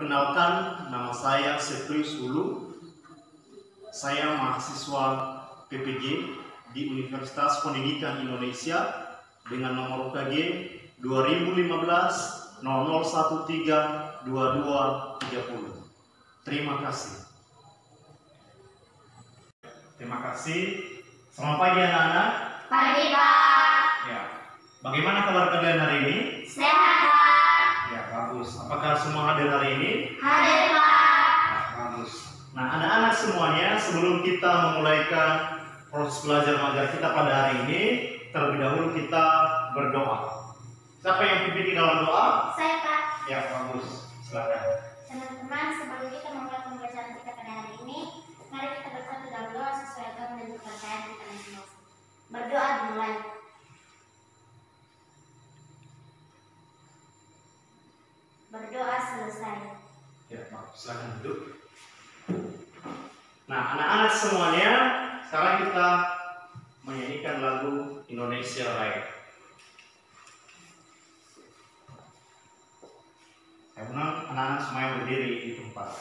Perkenalkan, nama saya Septrius Hulu. Saya mahasiswa PPG di Universitas Pendidikan Indonesia dengan nomor UKG 2015 0013 2230. Terima kasih. Terima kasih. Selamat pagi anak-anak. Pagi, Pak. Ya. Bagaimana kabar kalian hari ini? Sehat, Pak. Ya, bagus. Apakah semua hadir hari ini? Hadir, Pak. Nah, bagus. Nah, anak-anak semuanya, sebelum kita memulaikan proses belajar mengajar kita pada hari ini, terlebih dahulu kita berdoa. Siapa yang pimpin di dalam doa? Saya, Pak. Ya, bagus. Silakan. Teman-teman, sebelum kita memulai pembelajaran kita pada hari ini, mari kita bersatu dalam doa sesuai agama dan kepercayaan kita masing-masing. Berdoa dimulai. Berdoa selesai. Ya, bagus. Silakan duduk. Nah, anak-anak semuanya, sekarang kita menyanyikan lagu Indonesia Raya. Saya undang anak-anak semuanya berdiri di tempat.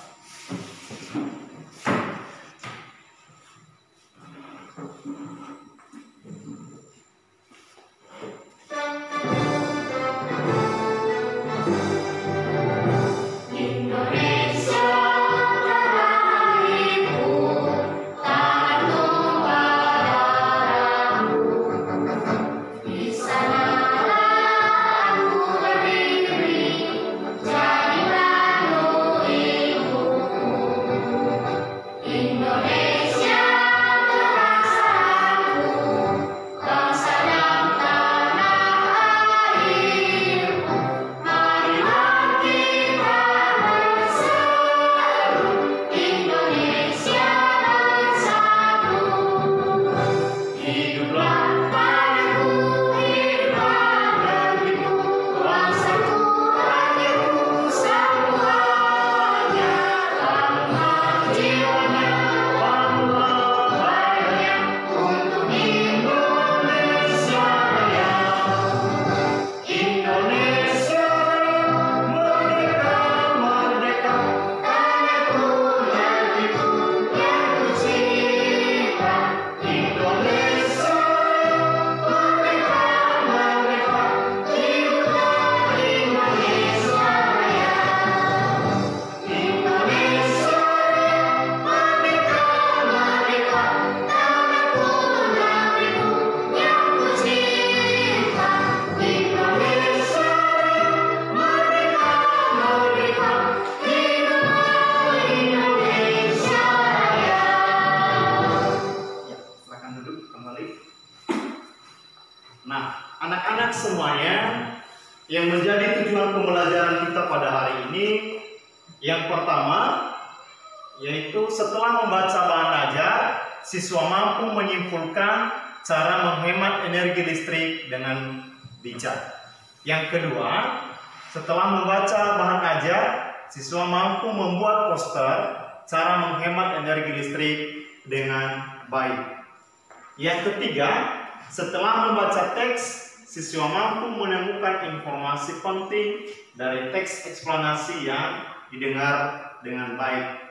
Nah, anak-anak semuanya, yang menjadi tujuan pembelajaran kita pada hari ini, yang pertama, yaitu setelah membaca bahan ajar, siswa mampu menyimpulkan cara menghemat energi listrik dengan bijak. Yang kedua, setelah membaca bahan ajar, siswa mampu membuat poster cara menghemat energi listrik dengan baik. Yang ketiga, setelah membaca teks, siswa mampu menemukan informasi penting dari teks eksplanasi yang didengar dengan baik.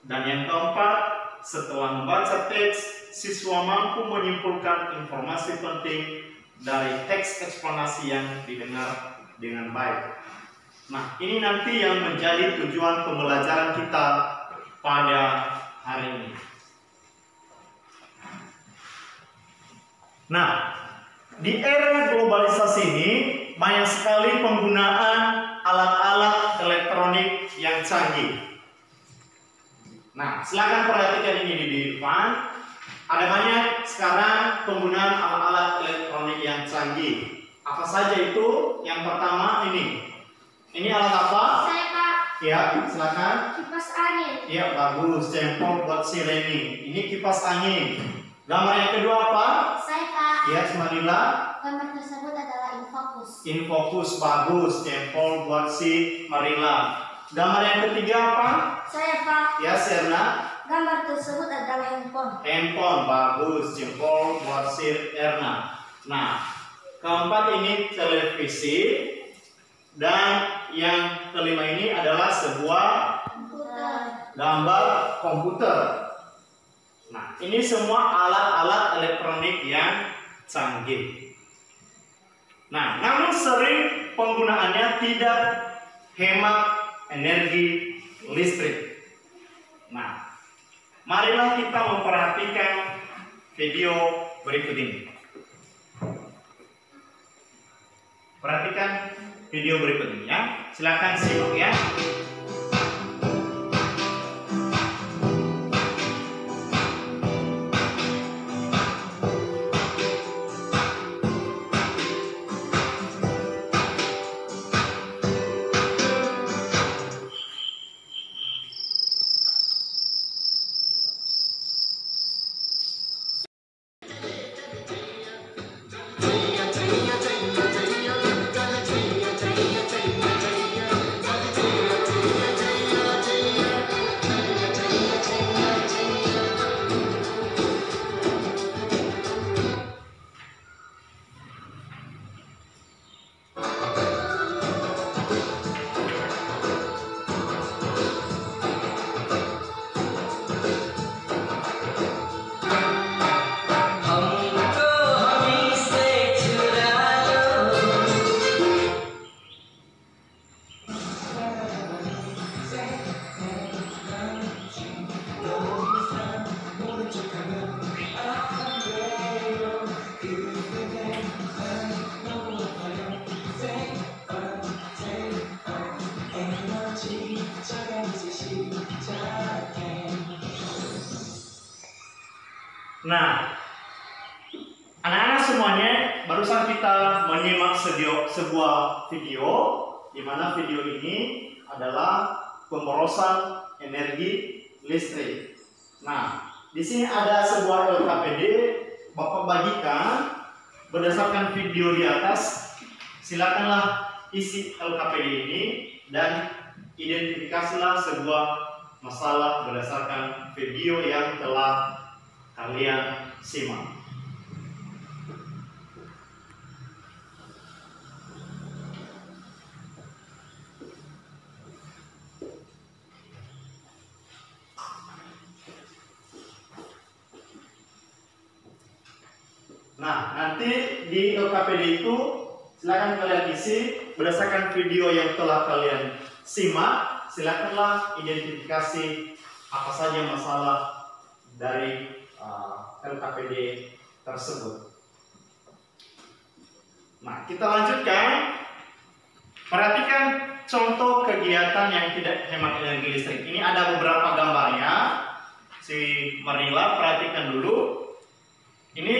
Dan yang keempat, setelah membaca teks, siswa mampu menyimpulkan informasi penting dari teks eksplanasi yang didengar dengan baik. Nah, ini nanti yang menjadi tujuan pembelajaran kita pada hari ini. Nah, di era globalisasi ini banyak sekali penggunaan alat-alat elektronik yang canggih. Nah, silakan perhatikan ini di depan. Ada banyak sekarang penggunaan alat-alat elektronik yang canggih. Apa saja itu? Yang pertama ini. Ini alat apa? Saya, Pak. Ya, silakan. Kipas angin. Ya, bagus. Jempol buat si Reni. Ini kipas angin. Gambar yang kedua apa? Saya, Pak. Ya, Marila. Gambar tersebut adalah infocus. Infocus, bagus. Jempol buat si Marila. Gambar yang ketiga apa? Saya, Pak. Ya, Serna. Gambar tersebut adalah handphone. Handphone, bagus. Jempol buat si Erna. Nah, keempat ini televisi. Dan yang kelima ini adalah sebuah gambar komputer. Nah, ini semua alat-alat elektronik yang canggih. Nah, namun sering penggunaannya tidak hemat energi listrik. Nah, marilah kita memperhatikan video berikut ini. Perhatikan video berikut ini ya. Silakan simak ya. Nah, anak-anak semuanya, barusan kita menyimak sebuah video, di mana video ini adalah pemborosan energi listrik. Nah, di sini ada sebuah LKPD, Bapak bagikan berdasarkan video di atas. Silakanlah isi LKPD ini dan identifikasilah sebuah masalah berdasarkan video yang telah kalian simak. Nah, nanti di LKPD itu silakan kalian isi berdasarkan video yang telah kalian simak. Silakanlah identifikasi apa saja masalah dari LKPD tersebut. Nah, kita lanjutkan. Perhatikan contoh kegiatan yang tidak hemat energi listrik. Ini ada beberapa gambarnya. Si Marila, perhatikan dulu. Ini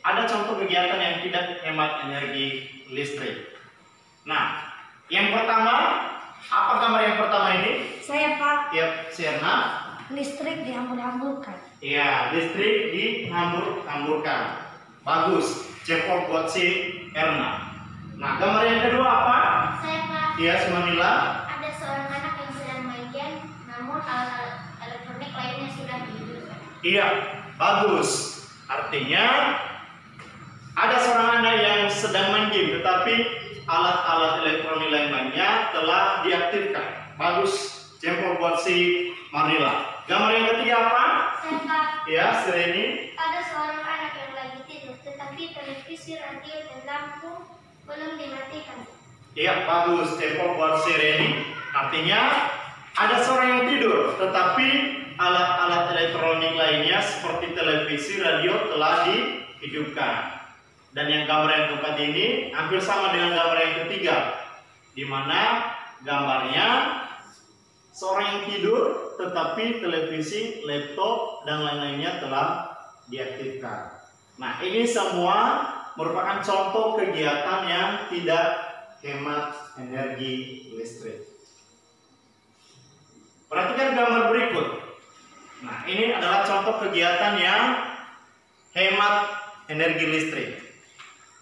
ada contoh kegiatan yang tidak hemat energi listrik. Nah, yang pertama, apa gambar yang pertama ini? Saya Pak. Ya, Sierna. Listrik dihambur-hamburkan. Iya, listrik dihambur-hamburkan. Bagus. Jempol buat si Erna. Nah, gambar yang kedua apa? Saya Pak. Iya, Sumanila. Ada seorang anak yang sedang main game, namun alat elektronik lainnya sudah dihidupkan. Iya, bagus. Artinya ada seorang anak yang sedang main game, tetapi alat-alat elektronik lainnya telah diaktifkan. Bagus. Jempol buat si Marila. Gambar yang ketiga apa? Saya Pak. Ya, Sereni. Ada seorang anak yang lagi tidur, tetapi televisi, radio, dan lampu belum dimatikan. Iya, bagus. Jempol buat Sereni. Artinya ada seorang yang tidur, tetapi alat-alat elektronik lainnya seperti televisi, radio telah dihidupkan. Dan yang gambar yang keempat ini hampir sama dengan gambar yang ketiga, di mana gambarnya seorang yang tidur, tetapi televisi, laptop, dan lain-lainnya telah diaktifkan. Nah, ini semua merupakan contoh kegiatan yang tidak hemat energi listrik. Perhatikan gambar berikut. Nah, ini adalah contoh kegiatan yang hemat energi listrik.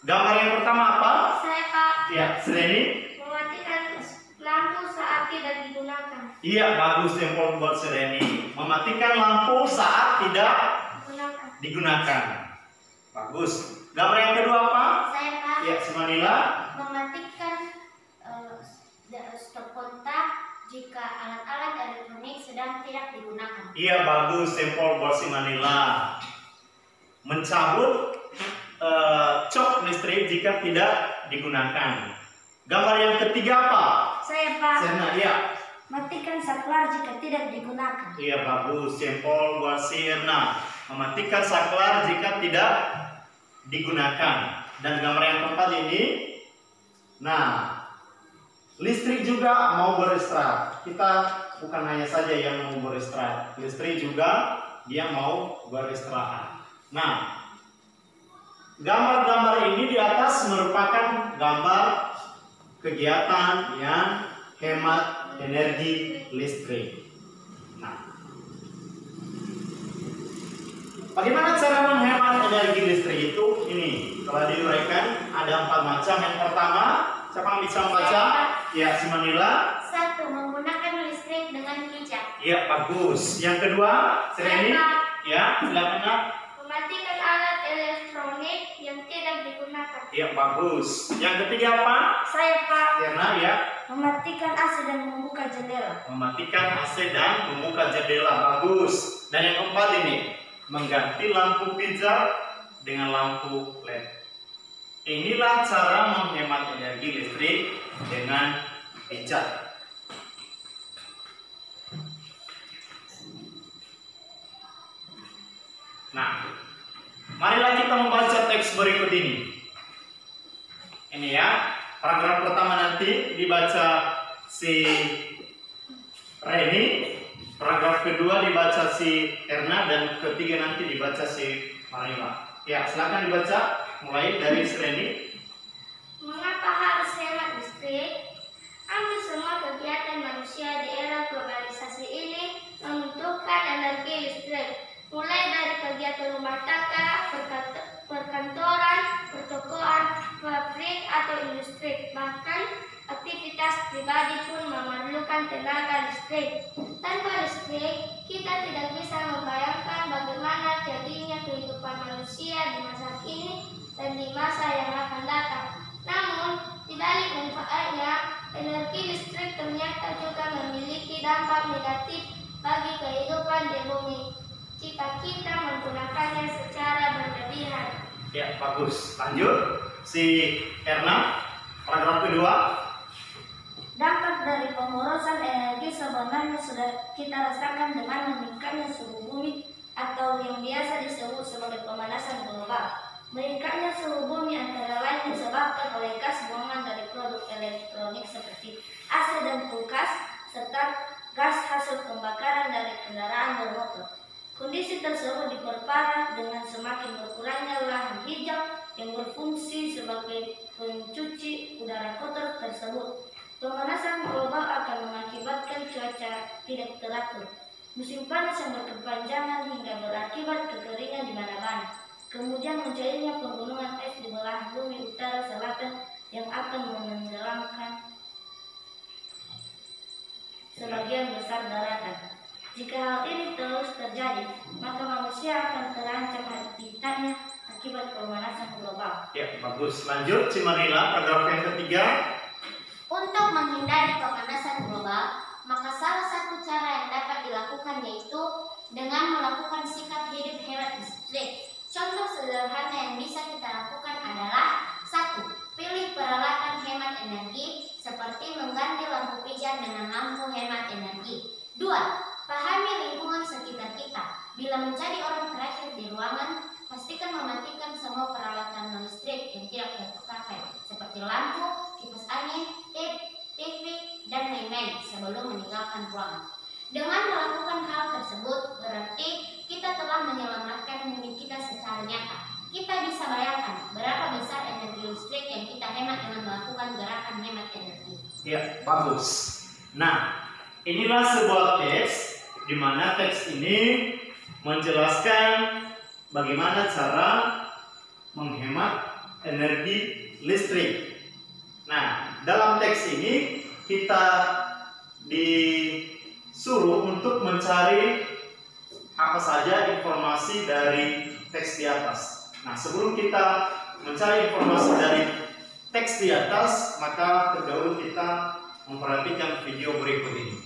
Gambar yang pertama apa? Saya Pak. Ya, Sereni. Mematikan lampu saat tidak digunakan. Iya, bagus jempol buat Sereni. Mematikan lampu saat tidak digunakan. Bagus. Gambar yang kedua apa? Saya Pak. Ya, Sumanila. Mematikan stop kontak jika alat-alat elektronik sedang tidak digunakan. Iya, bagus, sampel buat si Manila. Mencabut cok listrik jika tidak digunakan. Gambar yang ketiga apa? Saya, Pak. Serna, iya. Matikan saklar jika tidak digunakan. Iya, bagus, sampel buat si Erna. Mematikan saklar jika tidak digunakan. Dan gambar yang keempat ini, nah, listrik juga mau beristirahat. Kita bukan hanya saja yang mau beristirahat, listrik juga dia mau beristirahat. Nah, gambar-gambar ini di atas merupakan gambar kegiatan yang hemat energi listrik. Nah, bagaimana cara menghemat energi listrik itu? Ini telah diuraikan ada 4 macam. Yang pertama, siapa yang bisa membaca? Ya, si Manila. 1. Menggunakan listrik dengan bijak. Ya, bagus. Yang kedua, Sereni. Ya, silakan Nak. Mematikan alat elektronik yang tidak digunakan. Ya, bagus. Yang ketiga apa? Saya, Pak. Serna, ya. Mematikan AC dan membuka jendela. Mematikan AC dan membuka jendela. Bagus. Dan yang keempat ini, mengganti lampu pijar dengan lampu LED. Inilah cara menghemat energi listrik dengan bijak. Nah, marilah kita membaca teks berikut ini. Ini ya, paragraf pertama nanti dibaca si Reni, paragraf kedua dibaca si Erna, dan ketiga nanti dibaca si Marila. Ya, silakan dibaca mulai dari si Reni. Mengapa harus hemat listrik? Hampir semua kegiatan manusia di era globalisasi ini membutuhkan energi listrik. Mulai dari kegiatan rumah tangga, perkantoran, pertokoan, pabrik atau industri, bahkan aktivitas pribadi pun memerlukan tenaga listrik. Tanpa listrik, kita tidak bisa membayangkan bagaimana jadinya kehidupan manusia di masa kini dan di masa yang akan datang. Namun, di balik manfaatnya, energi listrik ternyata juga memiliki dampak negatif bagi kehidupan di bumi jika kita menggunakannya secara berlebihan. Ya, bagus. Lanjut. Si Erna, paragraf kedua. Dampak dari pemborosan energi sebenarnya sudah kita rasakan dengan meningkatnya suhu bumi atau yang biasa disebut sebagai pemanasan global. Meningkatnya suhu bumi antara lain disebabkan oleh gas buangan dari produk elektronik seperti AC dan kulkas, serta gas hasil pembakaran dari kendaraan bermotor. Kondisi tersebut diperparah dengan semakin berkurangnya lahan hijau yang berfungsi sebagai pencuci udara kotor tersebut. Pemanasan global akan mengakibatkan cuaca tidak teratur, musim panas yang berkepanjangan hingga berakibat kekeringan di mana-mana. Kemudian mencairnya pegunungan es di belahan bumi utara selatan yang akan menenggelamkan sebagian besar daratan. Jika hal ini terus terjadi, maka manusia akan terancam habitatnya akibat pemanasan global. Ya, bagus. Lanjut, Cimarila, paragraf yang ketiga. Untuk menghindari pemanasan global, maka salah satu cara yang dapat dilakukan yaitu dengan melakukan sikap hidup hemat listrik. Contoh sederhana yang bisa kita lakukan adalah 1. Pilih peralatan hemat energi seperti mengganti lampu pijar dengan lampu hemat energi. 2. Pahami lingkungan sekitar kita. Bila menjadi orang terakhir di ruangan, pastikan mematikan semua peralatan non-listrik yang tidak terpakai, seperti lampu, kipas angin, TV, dan lain-lain sebelum meninggalkan ruangan. Dengan melakukan hal tersebut, berarti kita telah menyelamatkan bumi kita secara nyata. Kita bisa bayangkan berapa besar energi listrik yang kita hemat dengan melakukan gerakan hemat energi. Ya, bagus. Nah, inilah sebuah teks di mana teks ini menjelaskan bagaimana cara menghemat energi listrik. Nah, dalam teks ini kita disuruh untuk mencari apa saja informasi dari teks di atas. Nah, sebelum kita mencari informasi dari teks di atas, maka terdahulu kita memperhatikan video berikut ini.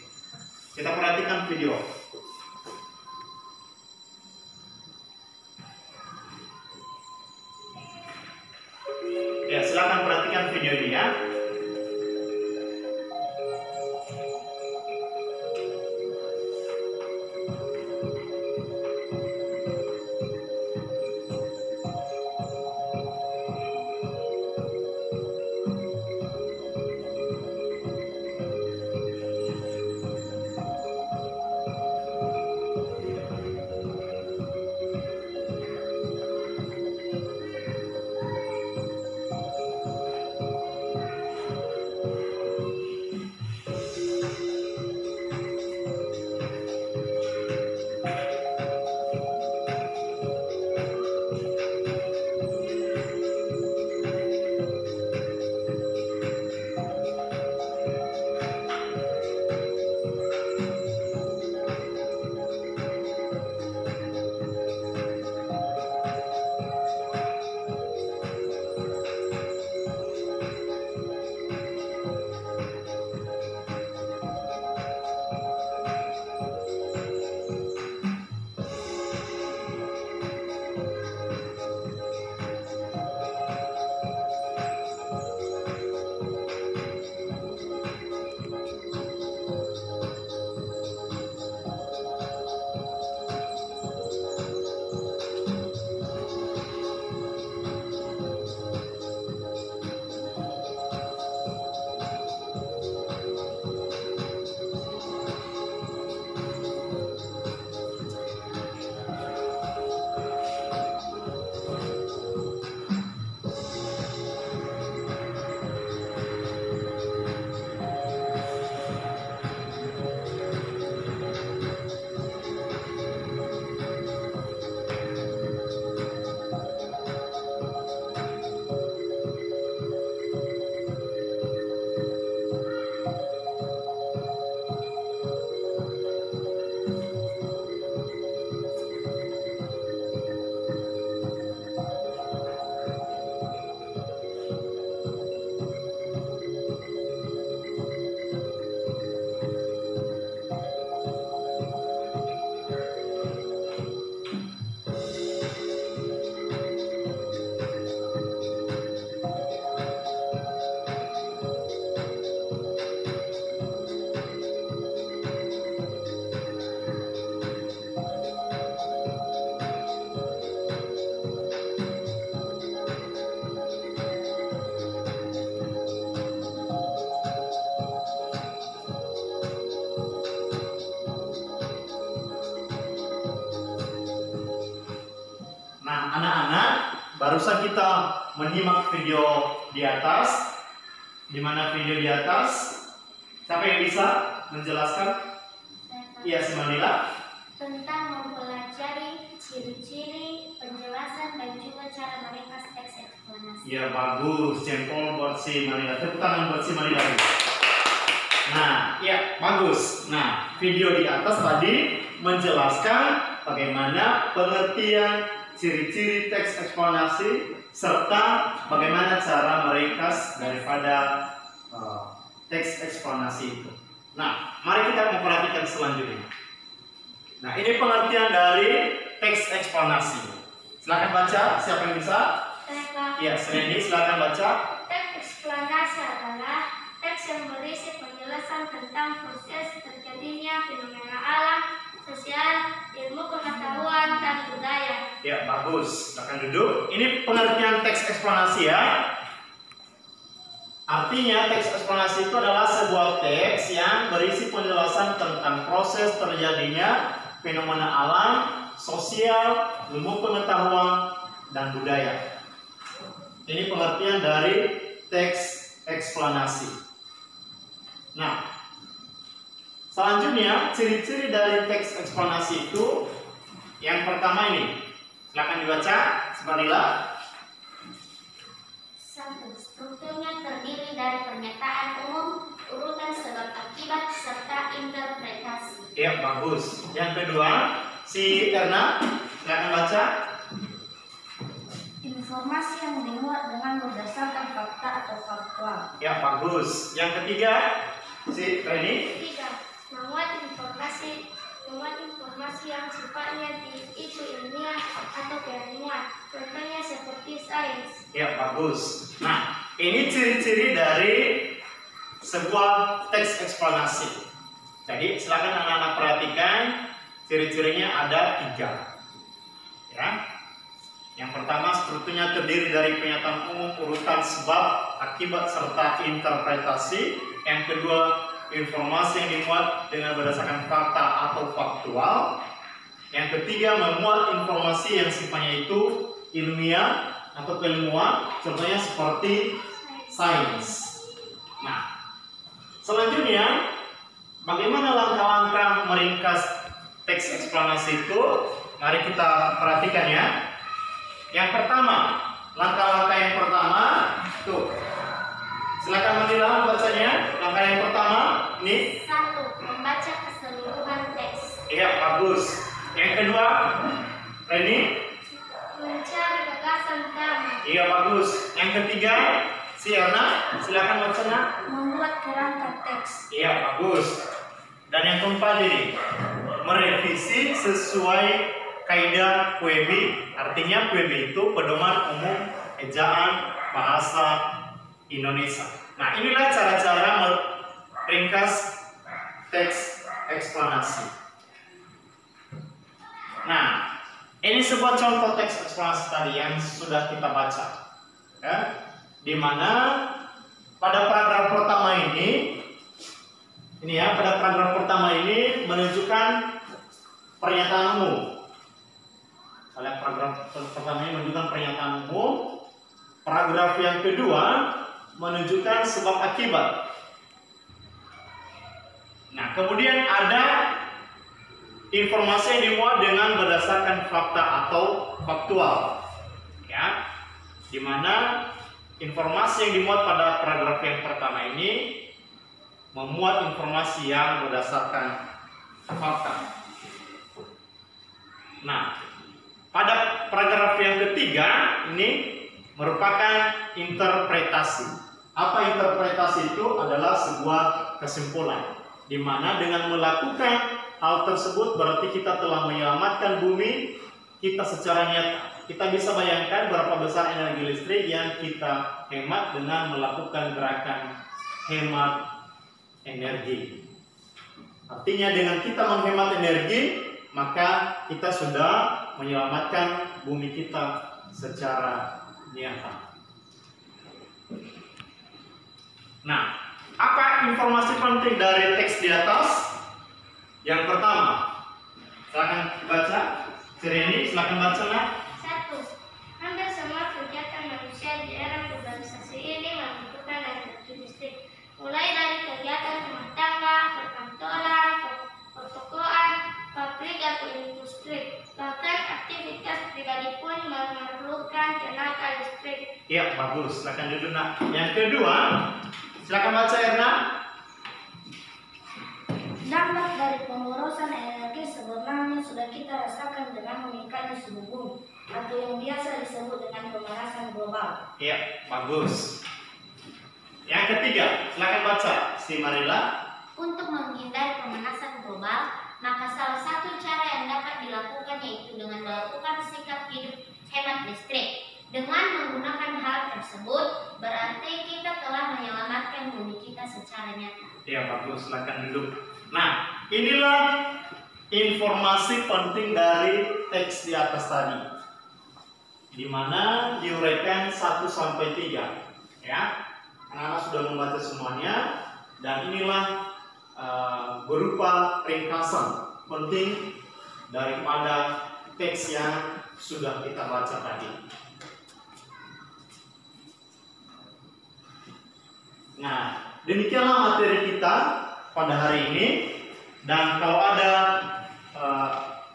Kita perhatikan video. Ya, silakan perhatikan video ini ya. Barusan kita menyimak video di atas, di mana video di atas, siapa yang bisa menjelaskan? Iya, si Manila. Tentang mempelajari ciri-ciri, penjelasan, dan juga cara meringkas teks eksplanasi. Iya, bagus. Jempol buat si Manila. Tepuk tangan buat si Manila. Nah, iya, bagus. Nah, video di atas tadi menjelaskan bagaimana pengertian ciri-ciri teks eksplanasi serta bagaimana cara meringkas daripada teks eksplanasi itu. Nah, mari kita memperhatikan selanjutnya. Nah, ini pengertian dari teks eksplanasi. Silakan baca, siapa yang bisa? Iya, Sreni, silakan baca. Teks eksplanasi adalah teks yang berisi penjelasan tentang proses terjadinya fenomena alam, sosial, ilmu pengetahuan, dan budaya. Ya, bagus. Silakan duduk. Ini pengertian teks eksplanasi ya. Artinya teks eksplanasi itu adalah sebuah teks yang berisi penjelasan tentang proses terjadinya fenomena alam, sosial, ilmu pengetahuan, dan budaya. Ini pengertian dari teks eksplanasi. Nah, selanjutnya ciri-ciri dari teks eksplanasi itu yang pertama ini. Silakan dibaca, Sebarila. 1. Strukturnya terdiri dari pernyataan umum, urutan sebab akibat, serta interpretasi. Ya, bagus. Yang kedua, si Erna, silakan baca. Informasi yang dimuat dengan berdasarkan fakta atau faktual. Ya, bagus. Yang ketiga, Si Reni? 3. Memuat informasi yang sifatnya itu ilmiah atau keilmuan. Contohnya seperti sains. Ya, bagus. Nah, ini ciri-ciri dari sebuah teks eksplanasi. Jadi, silakan anak-anak perhatikan ciri-cirinya ada 3. Ya. Yang pertama, strukturnya terdiri dari pernyataan umum, urutan sebab, akibat, serta interpretasi. Yang kedua, informasi yang dimuat dengan berdasarkan fakta atau faktual. Yang ketiga, memuat informasi yang sifatnya itu ilmiah atau keilmuan, contohnya seperti sains. Nah, selanjutnya, bagaimana langkah-langkah meringkas teks eksplanasi itu? Mari kita perhatikan ya. Yang pertama, langkah-langkah yang pertama, tuh. Silakan Manila bacanya. Langkah yang pertama, ini. 1. Membaca keseluruhan teks. Iya, bagus. Yang kedua, Reni. Mencari gagasan utama. Iya, bagus. Yang ketiga, si Erna. Silakan bacanya. Membuat kerangka teks. Iya, bagus. Dan yang keempat ini, merevisi sesuai kaidah QEB. Artinya QEB itu pedoman umum ejaan bahasa Indonesia. Nah, inilah cara-cara meringkas teks eksplanasi. Nah, ini sebuah contoh teks eksplanasi tadi yang sudah kita baca, ya, di mana pada paragraf pertama ini ya, pada paragraf pertama ini menunjukkan pernyataan umum. Pada paragraf pertama ini menunjukkan pernyataan umum. Paragraf yang kedua menunjukkan sebab akibat. Nah, kemudian ada informasi yang dimuat dengan berdasarkan fakta atau faktual, ya, di mana informasi yang dimuat pada paragraf yang pertama ini memuat informasi yang berdasarkan fakta. Nah, pada paragraf yang ketiga ini merupakan interpretasi. Apa interpretasi itu? Adalah sebuah kesimpulan, di mana dengan melakukan hal tersebut berarti kita telah menyelamatkan bumi kita secara nyata. Kita bisa bayangkan berapa besar energi listrik yang kita hemat dengan melakukan gerakan hemat energi. Artinya dengan kita menghemat energi, maka kita sudah menyelamatkan bumi kita secara nyata. Nah, apa informasi penting dari teks di atas? Yang pertama, silakan baca. Sireni, silakan baca lah. 1. Hampir semua kegiatan manusia di era globalisasi ini membutuhkan energi listrik, mulai dari kegiatan rumah tangga, perkantoran, pertokoan, pabrik atau industri. Bahkan aktivitas pribadi pun memerlukan tenaga listrik. Iya, bagus. Silakan duduk, nak. Yang kedua, silakan baca, Erna. Dampak dari pemborosan energi sebenarnya sudah kita rasakan dengan meningkatnya suhu bumi atau yang biasa disebut dengan pemanasan global. Iya, bagus. Yang ketiga, silakan baca, si Marilla. Untuk menghindari pemanasan global, maka salah satu cara yang dapat dilakukan yaitu dengan melakukan sikap hidup hemat listrik. Dengan menggunakan hal tersebut, berarti kita telah menyelamatkan bumi kita secara nyata. Iya, bagus. Silakan duduk. Nah, inilah informasi penting dari teks di atas tadi, di mana diuraikan 1 sampai 3. Ya, anak-anak sudah membaca semuanya, dan inilah berupa ringkasan penting daripada teks yang sudah kita baca tadi. Nah, demikianlah materi kita pada hari ini, dan kalau ada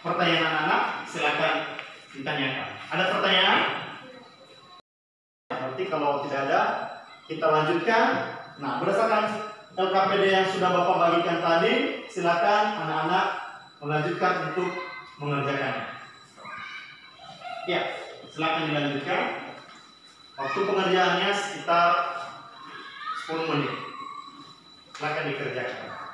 pertanyaan anak-anak silakan ditanyakan. Ada pertanyaan? Berarti kalau tidak ada, kita lanjutkan. Nah, berdasarkan LKPD yang sudah Bapak bagikan tadi, silakan anak-anak melanjutkan untuk mengerjakannya. Ya, silakan dilanjutkan. Waktu pengerjaannya sekitar 10 menit. Silakan dikerjakan.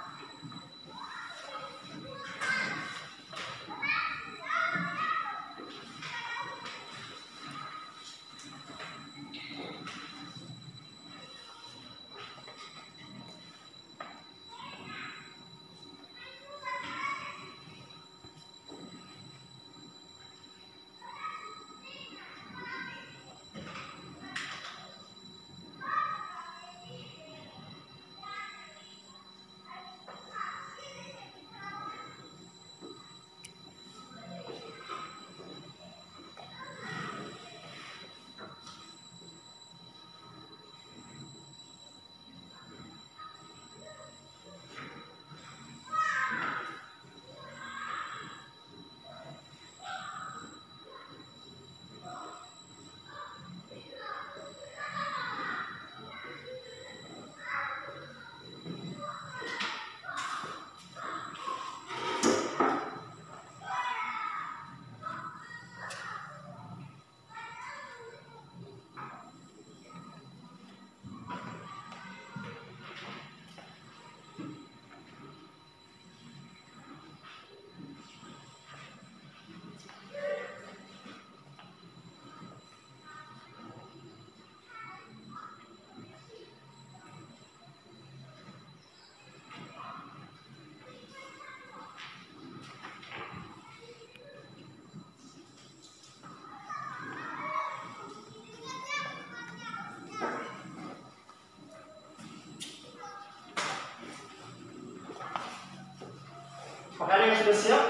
Apakah ada yang sudah siap?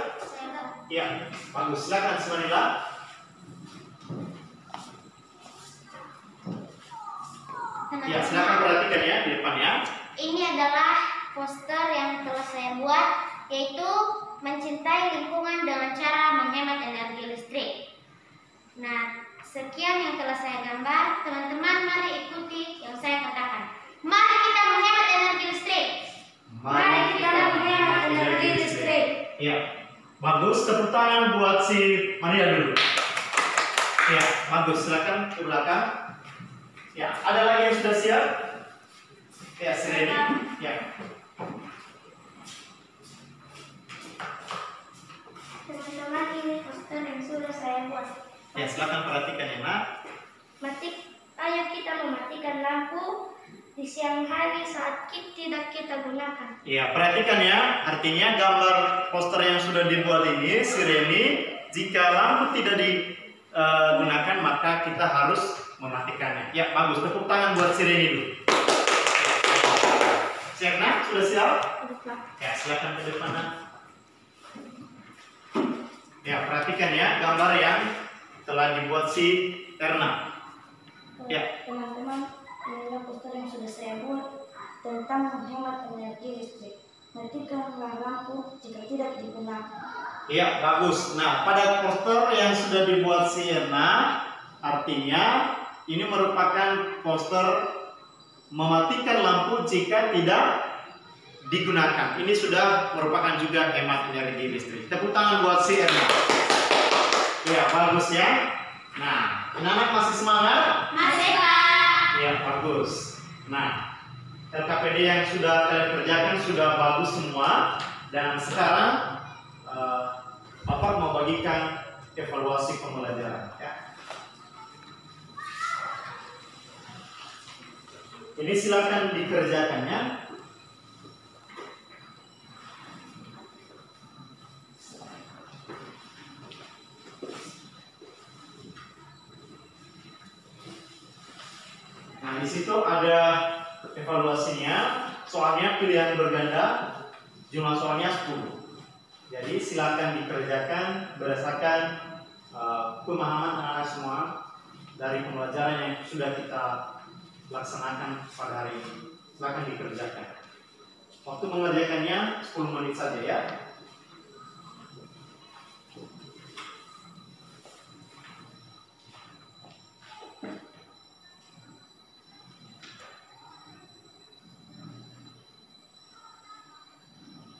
Iya, bagus. Silakan Semanila. Ya, silakan perhatikan ya di depannya. Ini adalah poster yang telah saya buat, yaitu mencintai lingkungan dengan cara menghemat energi listrik. Nah, sekian yang telah saya gambar. Teman-teman, mari ikuti yang saya katakan. Mari kita menghemat energi listrik. Mari kita menghemat energi listrik. Ya, bagus. Tepuk tangan buat si Maria dulu. Ya, bagus. Silakan ke belakang. Ya, ada lagi yang sudah siap? Ya, Sireni. Ya. Teman-teman, ini poster yang sudah saya buat. Ya, silakan perhatikan ya, Nak. Ayo kita mematikan lampu di siang hari saat tidak kita gunakan. Ya, perhatikan ya. Artinya gambar poster yang sudah dibuat ini, Sireni, jika lampu tidak digunakan maka kita harus mematikannya. Ya, bagus. Tepuk tangan buat Sireni dulu. Siap, Nak? Sudah siap? Ya, silakan ke depan, Nak. Ya, perhatikan ya gambar yang telah dibuat si Erna. Ya. Teman-teman, inilah poster yang sudah saya buat tentang menghemat energi listrik. Matikanlah lampu jika tidak digunakan. Iya, bagus. Nah, pada poster yang sudah dibuat si Erna, artinya ini merupakan poster mematikan lampu jika tidak digunakan. Ini sudah merupakan juga hemat energi listrik. Tepuk tangan buat si Erna. Iya, bagus ya. Nah, anak-anak masih semangat? Masih, Pak. Iya, bagus. Nah, LKPD yang sudah kalian kerjakan sudah bagus semua. Dan sekarang Bapak mau bagikan evaluasi pembelajaran. Ya. Ini silakan dikerjakannya. Nah, di situ ada evaluasinya. Soalnya pilihan berganda, jumlah soalnya 10. Jadi silakan dikerjakan berdasarkan pemahaman anak-anak semua dari pembelajaran yang sudah kita laksanakan pada hari ini. Silakan dikerjakan. Waktu mengerjakannya 10 menit saja ya.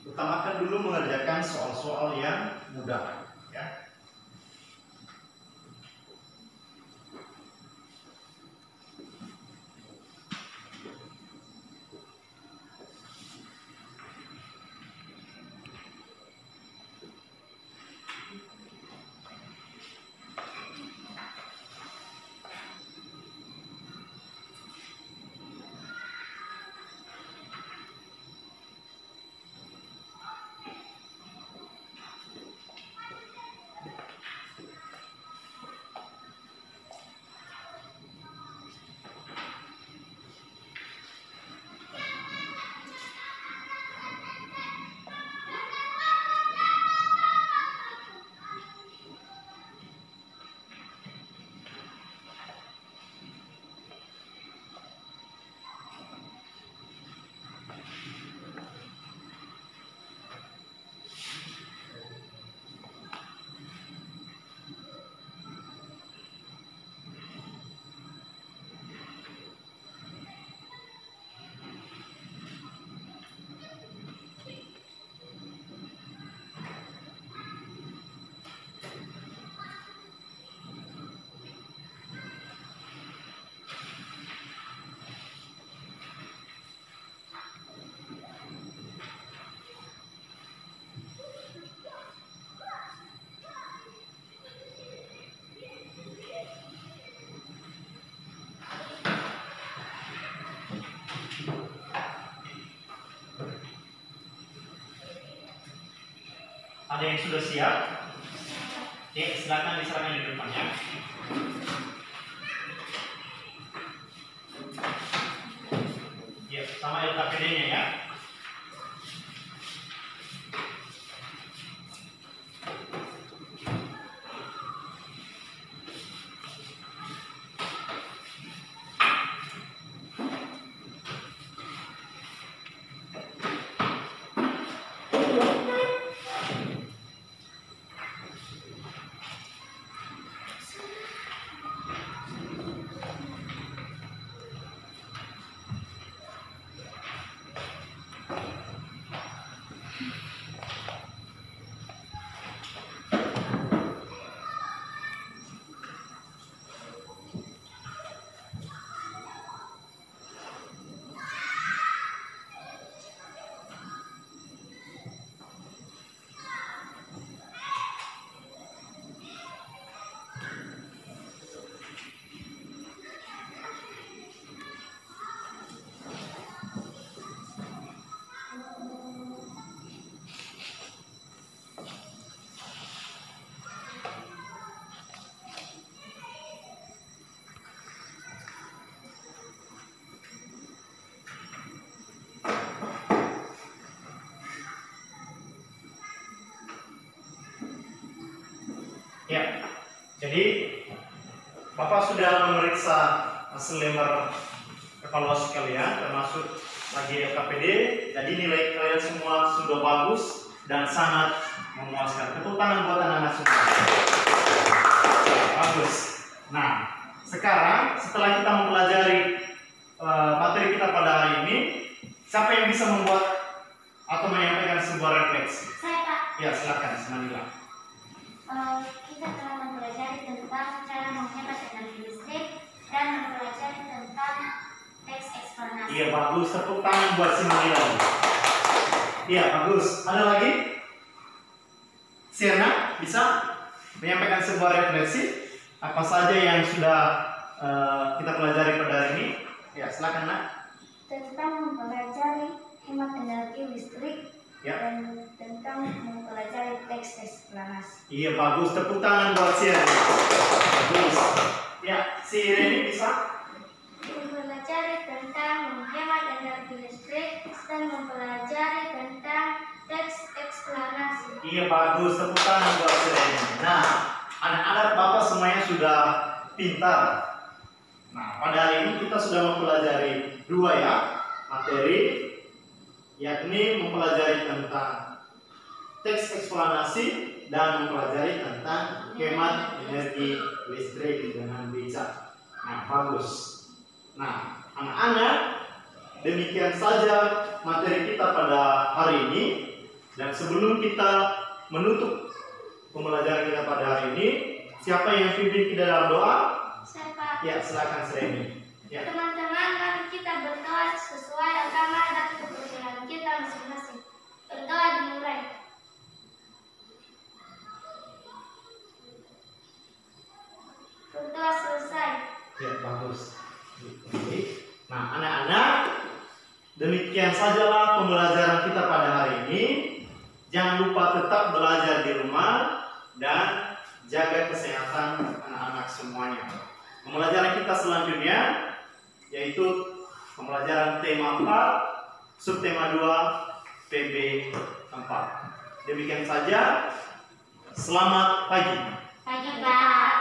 Utamakan dulu mengerjakan soal-soal yang mudah ya. Ada yang sudah siap? Ya, silakan diserahkan di depannya. Ya, sama LKPD-nya ya. Ya, jadi Bapak sudah memeriksa hasil lembar evaluasi kalian, termasuk lagi LKPD. Jadi nilai kalian semua sudah bagus dan sangat memuaskan. Tepuk tangan buat anak-anak semua. Bagus. Nah, sekarang setelah kita mempelajari materi kita pada hari ini, siapa yang bisa membuat atau menyampaikan sebuah refleksi? Saya, Pak. Ya, silakan, Semanila. Kita telah mempelajari tentang cara menghemat energi listrik dan mempelajari tentang teks eksplanasi. Iya, bagus. Tepuk tangan buat Semanila. Iya, bagus. Ada lagi? Siana bisa menyampaikan sebuah refleksi apa saja yang sudah kita pelajari pada hari ini? Ya, silakan, Nak. Tentang mempelajari hemat energi listrik Ya. dan tentang mempelajari teks eksplanasi. Iya, bagus. Tepuk tangan buat Siana. Bagus. Ya, si Reni bisa? Mempelajari tentang menghemat energi listrik dan mempelajari tentang teks eksplanasi. Iya, bagus. Tepuk tangan buat si Reni. Nah, anak-anak Bapak semuanya sudah pintar. Nah, pada hari ini kita sudah mempelajari dua ya materi, yakni mempelajari tentang teks eksplanasi dan mempelajari tentang hemat energi listrik dengan bijak. Nah, bagus. Nah, anak-anak, demikian saja materi kita pada hari ini. Dan sebelum kita menutup pembelajaran kita pada hari ini, siapa yang pimpin kita dalam doa? Saya, Pak. Ya, silakan Sreni. Ya. Teman-teman, mari kita berdoa sesuai agama dan kepercayaan kita masing-masing. Berdoa dimulai. Berdoa selesai. Ya, bagus. Oke. Nah, anak-anak, demikian sajalah pembelajaran kita pada hari ini. Jangan lupa tetap belajar di rumah dan jaga kesehatan anak-anak semuanya. Pembelajaran kita selanjutnya yaitu pembelajaran tema 4, subtema 2, PB 4. Demikian saja. Selamat pagi. Pagi, Pak.